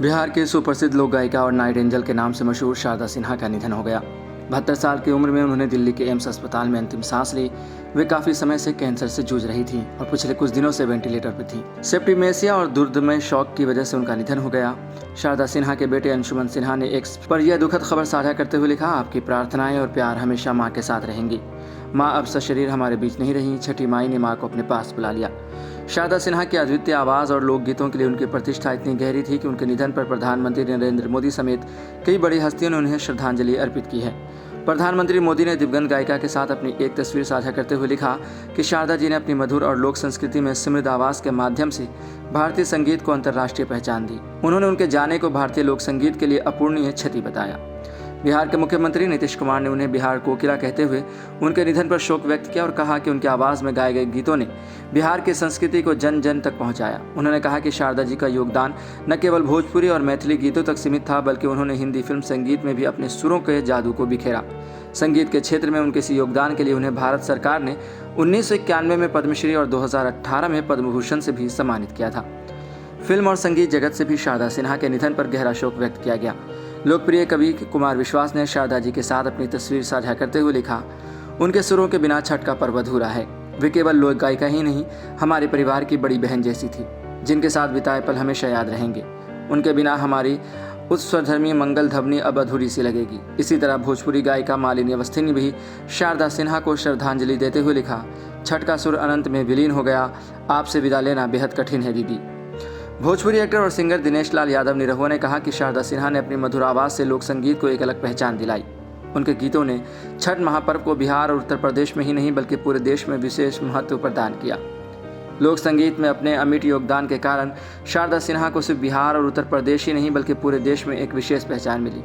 बिहार के सुप्रसिद्ध लोक गायिका और नाइट एंजल के नाम से मशहूर शारदा सिन्हा का निधन हो गया। 72 साल की उम्र में उन्होंने दिल्ली के एम्स अस्पताल में अंतिम सांस ली। वे काफी समय से कैंसर से जूझ रही थी और पिछले कुछ दिनों से वेंटिलेटर पर थी। सेप्टिमेसिया और दुर्दमय शॉक की वजह से उनका निधन हो गया। शारदा सिन्हा के बेटे अंशुमन सिन्हा ने एक्स पर यह दुखद खबर साझा करते हुए लिखा, आपकी प्रार्थनाएं और प्यार हमेशा माँ के साथ रहेंगी। माँ अब सशरीर हमारे बीच नहीं रही। छठी माई ने माँ को अपने पास बुला लिया। शारदा सिन्हा की अद्वितीय आवाज़ और लोकगीतों के लिए उनकी प्रतिष्ठा इतनी गहरी थी कि उनके निधन पर प्रधानमंत्री नरेंद्र मोदी समेत कई बड़ी हस्तियों ने उन्हें श्रद्धांजलि अर्पित की है। प्रधानमंत्री मोदी ने दिवंगत गायिका के साथ अपनी एक तस्वीर साझा करते हुए लिखा कि शारदा जी ने अपनी मधुर और लोक संस्कृति में समृद्ध आवाज़ के माध्यम से भारतीय संगीत को अंतर्राष्ट्रीय पहचान दी। उन्होंने उनके जाने को भारतीय लोक संगीत के लिए अपूरणीय क्षति बताया। बिहार के मुख्यमंत्री नीतीश कुमार ने उन्हें बिहार कोकिला कहते हुए उनके निधन पर शोक व्यक्त किया और कहा कि उनकी आवाज़ में गाए गए गीतों ने बिहार की संस्कृति को जन जन तक पहुंचाया। उन्होंने कहा कि शारदा जी का योगदान न केवल भोजपुरी और मैथिली गीतों तक सीमित था, बल्कि उन्होंने हिंदी फिल्म संगीत में भी अपने सुरों के जादू को बिखेरा। संगीत के क्षेत्र में उनके इस योगदान के लिए उन्हें भारत सरकार ने 1991 में पद्मश्री और 2018 में पद्म भूषण से भी सम्मानित किया था। फिल्म और संगीत जगत से भी शारदा सिन्हा के निधन पर गहरा शोक व्यक्त किया गया। लोकप्रिय कवि कुमार विश्वास ने शारदा जी के साथ अपनी तस्वीर साझा करते हुए लिखा, उनके सुरों के बिना छठ का पर्व अधूरा है। वे केवल लोक गायिका ही नहीं, हमारे परिवार की बड़ी बहन जैसी थी, जिनके साथ बिताए पल हमेशा याद रहेंगे। उनके बिना हमारी उस स्वधर्मी मंगल ध्वनि अब अधूरी सी लगेगी। इसी तरह भोजपुरी गायिका मालिनी अवस्थी ने भी शारदा सिन्हा को श्रद्धांजलि देते हुए लिखा, छठ का सुर अनंत में विलीन हो गया, आपसे विदा लेना बेहद कठिन है दीदी। भोजपुरी एक्टर और सिंगर दिनेश लाल यादव निरहुआ ने कहा कि शारदा सिन्हा ने अपनी मधुर आवाज़ से लोक संगीत को एक अलग पहचान दिलाई। उनके गीतों ने छठ महापर्व को बिहार और उत्तर प्रदेश में ही नहीं बल्कि पूरे देश में विशेष महत्व प्रदान किया। लोक संगीत में अपने अमिट योगदान के कारण शारदा सिन्हा को सिर्फ बिहार और उत्तर प्रदेश ही नहीं बल्कि पूरे देश में एक विशेष पहचान मिली।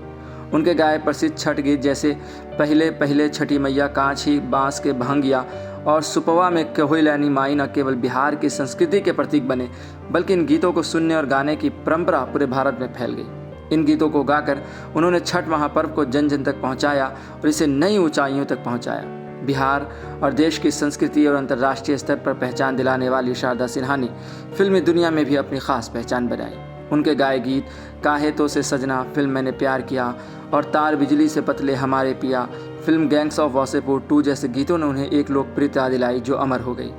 उनके गाए प्रसिद्ध छठ गीत जैसे पहले पहले छठी मैया कांच ही बांस के भंगिया और सुपवा में कहोइलानी माई न केवल बिहार की संस्कृति के प्रतीक बने, बल्कि इन गीतों को सुनने और गाने की परंपरा पूरे भारत में फैल गई। इन गीतों को गाकर उन्होंने छठ महापर्व को जन जन तक पहुंचाया और इसे नई ऊंचाइयों तक पहुंचाया। बिहार और देश की संस्कृति और अंतर्राष्ट्रीय स्तर पर पहचान दिलाने वाली शारदा सिन्हा ने फिल्मी दुनिया में भी अपनी खास पहचान बनाई। उनके गाए गीत काहे तो से सजना, फिल्म मैंने प्यार किया और तार बिजली से पतले हमारे पिया, फिल्म गैंग्स ऑफ वासेपुर 2 जैसे गीतों ने उन्हें एक लोकप्रियता दिलाई जो अमर हो गई।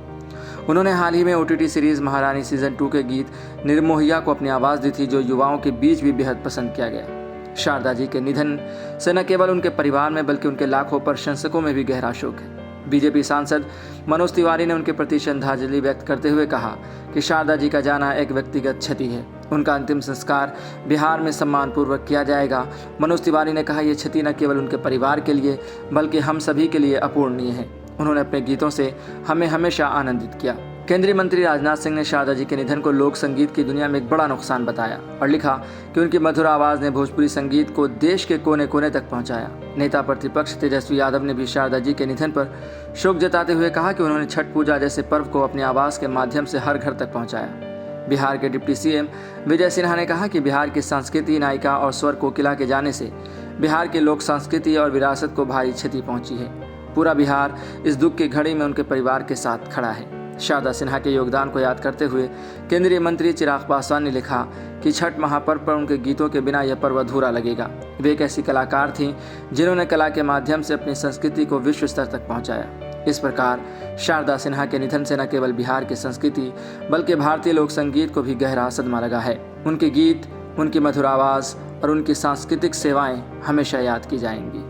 उन्होंने हाल ही में OTT सीरीज महारानी सीजन 2 के गीत निर्मोहिया को अपनी आवाज़ दी थी, जो युवाओं के बीच भी बेहद पसंद किया गया। शारदा जी के निधन से न केवल उनके परिवार में बल्कि उनके लाखों प्रशंसकों में भी गहरा शोक है। बीजेपी सांसद मनोज तिवारी ने उनके प्रति श्रद्धांजलि व्यक्त करते हुए कहा कि शारदा जी का जाना एक व्यक्तिगत क्षति है। उनका अंतिम संस्कार बिहार में सम्मानपूर्वक किया जाएगा। मनोज तिवारी ने कहा, यह क्षति न केवल उनके परिवार के लिए बल्कि हम सभी के लिए अपूरणीय है। उन्होंने अपने गीतों से हमें हमेशा आनंदित किया। केंद्रीय मंत्री राजनाथ सिंह ने शारदा जी के निधन को लोक संगीत की दुनिया में एक बड़ा नुकसान बताया और लिखा कि उनकी मधुर आवाज़ ने भोजपुरी संगीत को देश के कोने कोने तक पहुंचाया। नेता प्रतिपक्ष तेजस्वी यादव ने भी शारदा जी के निधन पर शोक जताते हुए कहा कि उन्होंने छठ पूजा जैसे पर्व को अपनी आवाज़ के माध्यम से हर घर तक पहुँचाया। बिहार के डिप्टी CM विजय सिन्हा ने कहा कि बिहार की सांस्कृतिक नायिका और स्वर कोकिला के जाने से बिहार की लोक संस्कृति और विरासत को भारी क्षति पहुंची है। पूरा बिहार इस दुख की घड़ी में उनके परिवार के साथ खड़ा है। शारदा सिन्हा के योगदान को याद करते हुए केंद्रीय मंत्री चिराग पासवान ने लिखा कि छठ महापर्व पर उनके गीतों के बिना यह पर्व अधूरा लगेगा। वे एक ऐसी कलाकार थीं जिन्होंने कला के माध्यम से अपनी संस्कृति को विश्व स्तर तक पहुंचाया। इस प्रकार शारदा सिन्हा के निधन से न केवल बिहार की संस्कृति बल्कि भारतीय लोक संगीत को भी गहरा सदमा लगा है। उनके गीत, उनकी मधुर आवाज़ और उनकी सांस्कृतिक सेवाएं हमेशा याद की जाएंगी।